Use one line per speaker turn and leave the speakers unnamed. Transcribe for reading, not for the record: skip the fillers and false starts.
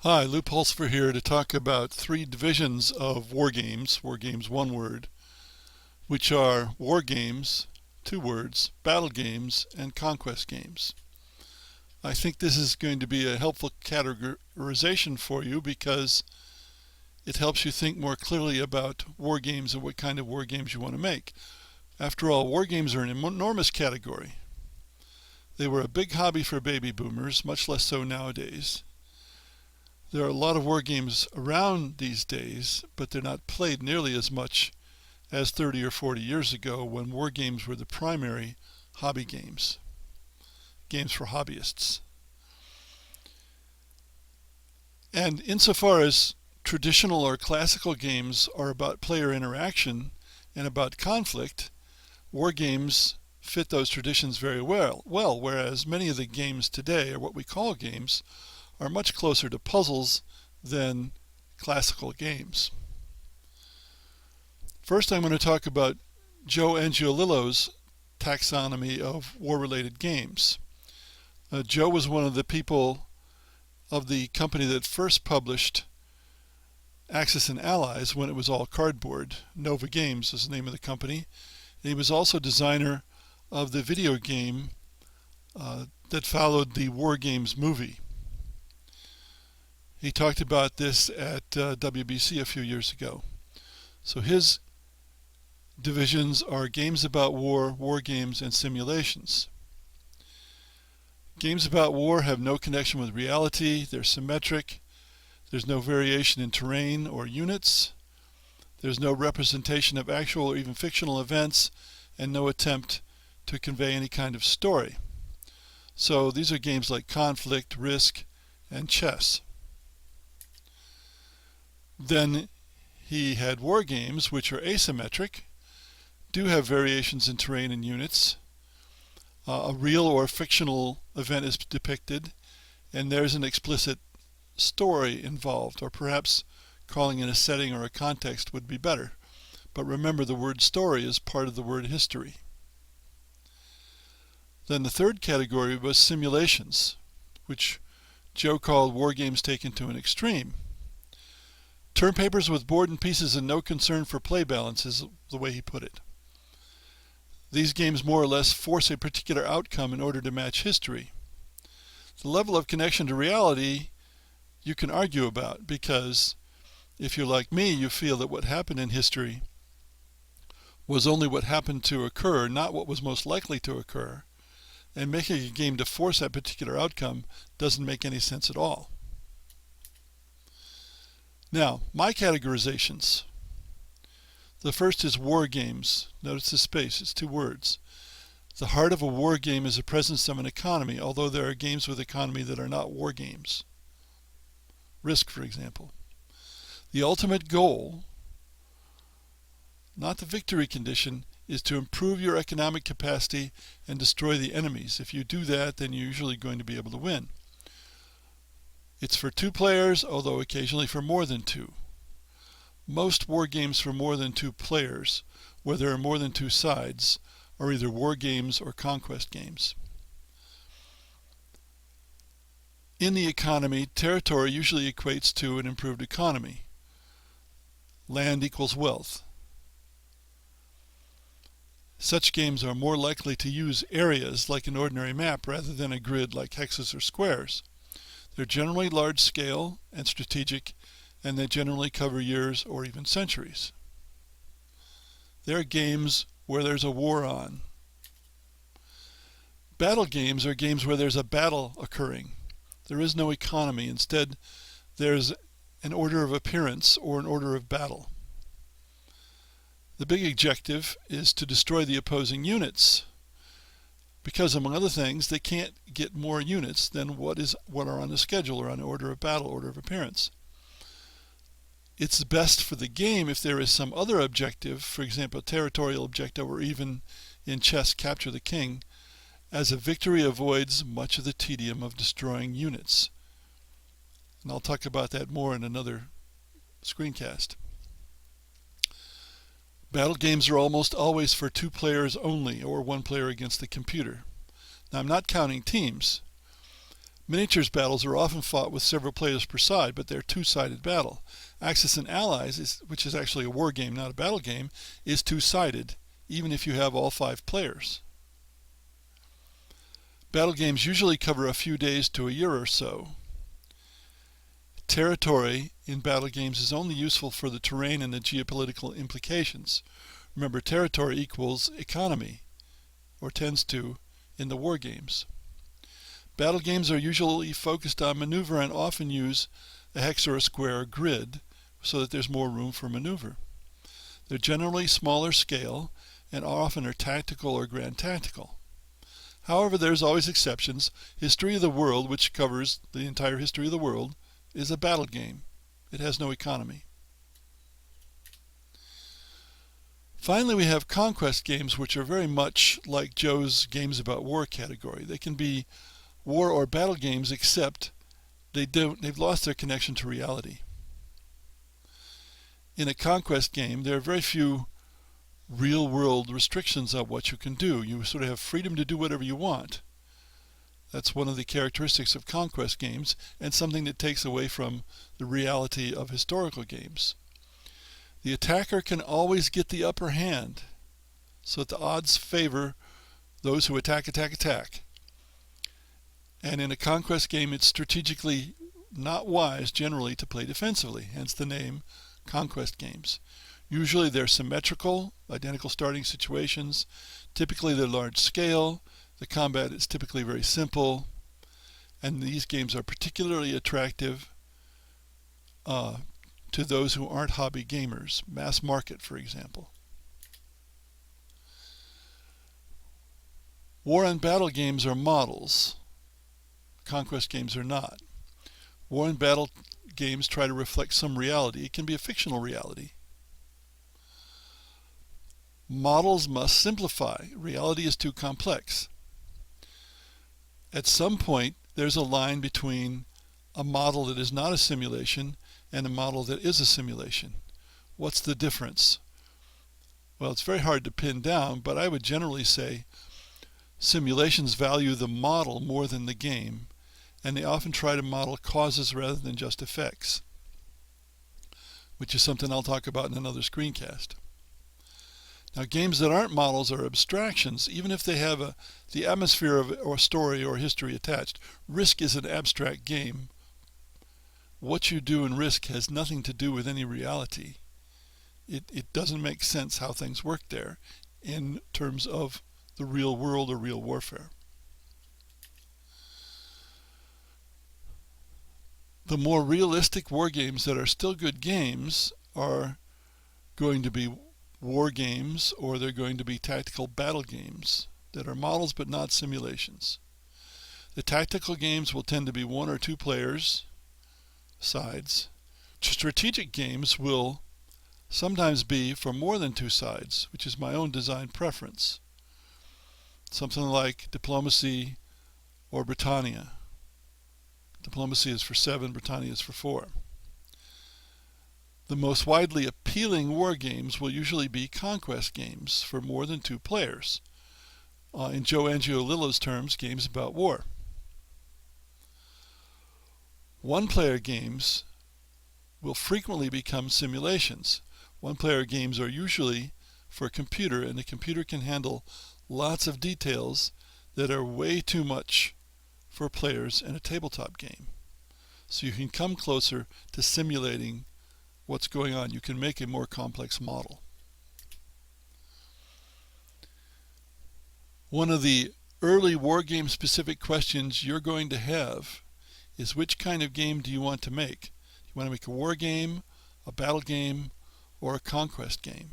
Hi, Lou Pulsifer here to talk about three divisions of wargames one word, which are wargames, two words, battle games, and conquest games. I think this is going to be a helpful categorization for you because it helps you think more clearly about wargames and what kind of wargames you want to make. After all, wargames are an enormous category. They were a big hobby for baby boomers, much less so nowadays. There are a lot of war games around these days, but they're not played nearly as much as 30 or 40 years ago when war games were the primary hobby games for hobbyists. And insofar as traditional or classical games are about player interaction and about conflict, war games fit those traditions very well, whereas many of the games today, or what we call games, are much closer to puzzles than classical games. First, I'm going to talk about Joe Angiolillo's taxonomy of war-related games. Joe was one of the people of the company that first published Axis and Allies when it was all cardboard. Nova Games is the name of the company. And he was also designer of the video game that followed the War Games movie. He talked about this at WBC a few years ago. So his divisions are games about war, war games, and simulations. Games about war have no connection with reality. They're symmetric. There's no variation in terrain or units. There's no representation of actual or even fictional events, and no attempt to convey any kind of story. So these are games like Conflict, Risk, and Chess. Then he had war games, which are asymmetric, do have variations in terrain and units. A real or fictional event is depicted, and there's an explicit story involved, or perhaps calling it a setting or a context would be better. But remember, the word story is part of the word history. Then the third category was simulations, which Joe called war games taken to an extreme. Turn papers with board and pieces and no concern for play balance is the way he put it. These games more or less force a particular outcome in order to match history. The level of connection to reality you can argue about, because if you're like me, you feel that what happened in history was only what happened to occur, not what was most likely to occur, and making a game to force that particular outcome doesn't make any sense at all. Now, my categorizations. The first is war games. Notice the space, it's two words. The heart of a war game is the presence of an economy, although there are games with economy that are not war games. Risk, for example. The ultimate goal, not the victory condition, is to improve your economic capacity and destroy the enemies. If you do that, then you're usually going to be able to win. It's for two players, although occasionally for more than two. Most war games for more than two players, where there are more than two sides, are either war games or conquest games. In the economy, territory usually equates to an improved economy. Land equals wealth. Such games are more likely to use areas like an ordinary map rather than a grid like hexes or squares. They're generally large scale and strategic, and they generally cover years or even centuries. They're games where there's a war on. Battle games are games where there's a battle occurring. There is no economy. Instead, there's an order of appearance or an order of battle. The big objective is to destroy the opposing units, because among other things, they can't get more units than what are on the schedule or on the order of battle, order of appearance. It's best for the game if there is some other objective, for example, a territorial objective, or even in chess, capture the king, as a victory avoids much of the tedium of destroying units. And I'll talk about that more in another screencast. Battle games are almost always for two players only, or one player against the computer. Now, I'm not counting teams, Miniatures battles are often fought with several players per side, but they're a two-sided battle. Axis and Allies, which is actually a war game, not a battle game, is two-sided, even if you have all 5 players. Battle games usually cover a few days to a year or so. Territory in battle games is only useful for the terrain and the geopolitical implications. Remember, territory equals economy, or tends to, in the war games. Battle games are usually focused on maneuver and often use a hex or a square or grid so that there's more room for maneuver. They're generally smaller scale and often are tactical or grand tactical. However, there's always exceptions. History of the World, which covers the entire history of the world, is a battle game. It has no economy. Finally, we have conquest games, which are very much like Joe's games about war category. They can be war or battle games, except they've lost their connection to reality. In a conquest game, there are very few real-world restrictions on what you can do. You sort of have freedom to do whatever you want. That's one of the characteristics of conquest games, and something that takes away from the reality of historical games. The attacker can always get the upper hand, so that the odds favor those who attack. And in a conquest game, it's strategically not wise generally to play defensively, hence the name conquest games. Usually they're symmetrical, identical starting situations. Typically they're large scale. The combat is typically very simple. And these games are particularly attractive to those who aren't hobby gamers. Mass market, for example. War and battle games are models. Conquest games are not. War and battle games try to reflect some reality. It can be a fictional reality. Models must simplify. Reality is too complex. At some point, there's a line between a model that is not a simulation and a model that is a simulation. What's the difference? Well, it's very hard to pin down, but I would generally say simulations value the model more than the game, and they often try to model causes rather than just effects, which is something I'll talk about in another screencast. Now, games that aren't models are abstractions, even if they have the atmosphere of or story or history attached. Risk is an abstract game. What you do in Risk has nothing to do with any reality. It doesn't make sense how things work there in terms of the real world or real warfare. The more realistic war games that are still good games are going to be war games, or they're going to be tactical battle games that are models but not simulations. The tactical games will tend to be 1 or 2 players, sides. Strategic games will sometimes be for more than 2 sides, which is my own design preference. Something like Diplomacy or Britannia. Diplomacy is for 7, Britannia is for 4. The most widely appealing war games will usually be conquest games for more than 2 players. In Joe Angiolillo's terms, games about war. One-player games will frequently become simulations. One-player games are usually for a computer, and the computer can handle lots of details that are way too much for players in a tabletop game. So you can come closer to simulating what's going on. You can make a more complex model. One of the early war game specific questions you're going to have is, which kind of game do you want to make? Do you want to make a war game, a battle game, or a conquest game?